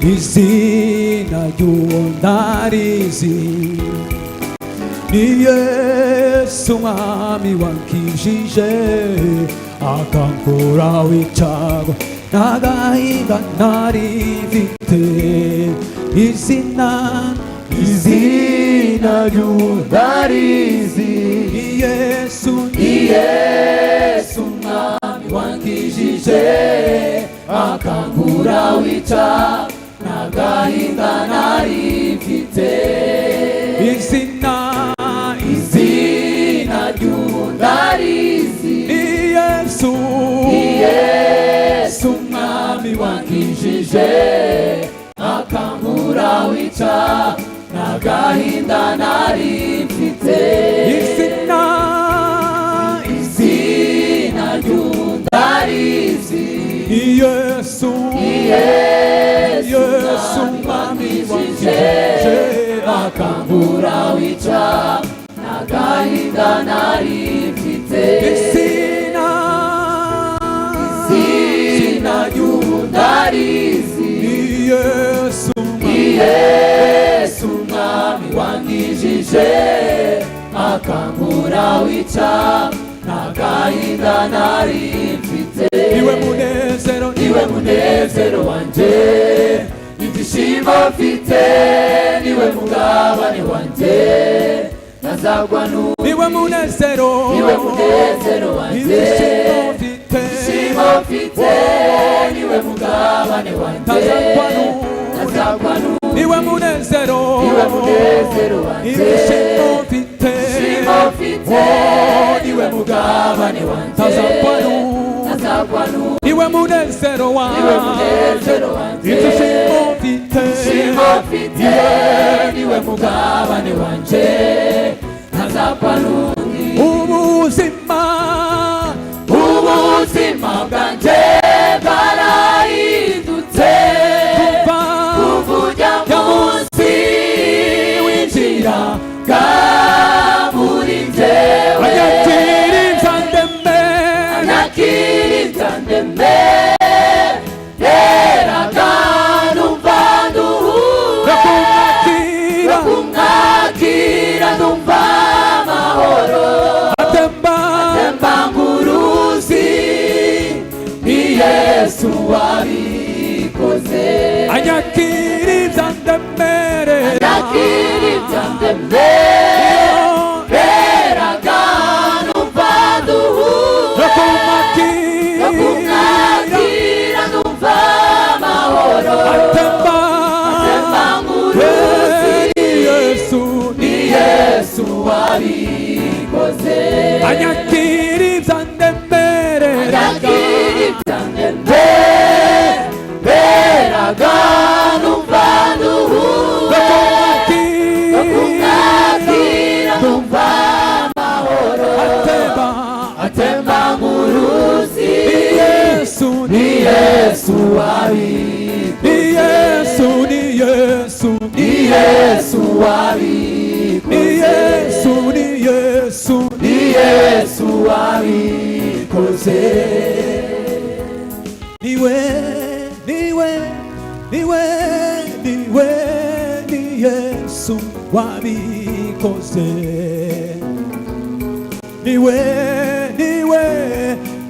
izina ry'undarizi ni Yesu mwami wankijije akankuraho icyago n'agahinda nari mfite izina ry'undarizi ni Yesu mwami wankijije akankuraho icyago n'agahinda nari mfite izina ry'undarizi ni Yesu mwami wankijije akankuraho icyago n'agahinda nari mfite izina ry'undarizi ni Yesu mwami wankijije akankuraho icyago n'agahinda nari mfite izina ry'undarizi ni Yesu mwami wankijije akankuraho icyago n'agahinda nari mfite niwe munezero wanje ibyishimo mfite niwe mugabane wanje ntazagwa niwe munezero wanje ibyishimo mfite niwe mugabane wanje ntazagwa niwe munezero wanje ibyishimo mfite niwe mugabane wanje ntazagwa niwe munezero wanje ibyishimo mfite niwe mugabane wanje ntazagwa ubuzima bwanjye bwarahindutse kuvuga munsi winjira muri njyewe anyakiriza ndemeraga numva nduhura kumwakira numva amahoro atemba nk'uruzi ni Yesu wabikoze anyakiriza ndemeraga numva nduhura kumwakira numva amahoro atemba nk'uruzi ni Yesu wabikoze anyakiriza ndemeraga numva nduhura kumwakira numva amahoro atemba nk'uruzi ni Yesu wabikoze niwe ni Yesu wabikoze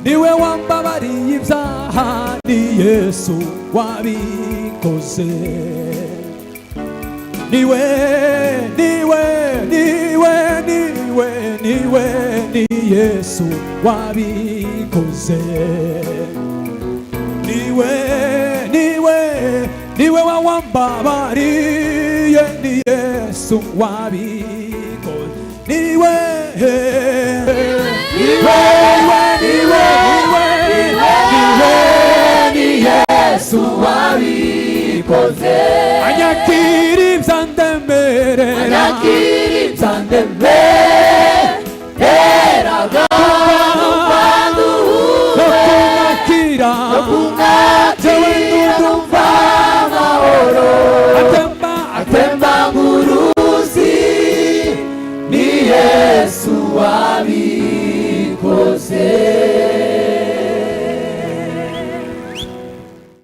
niwe wambabariye ibyaha ni Yesu wabikoze niwe ni Yesu wabikoze niwe wambabariye ni Yesu wabikoze niwe ni Yesu wabikoze anyakiriza ndemeraga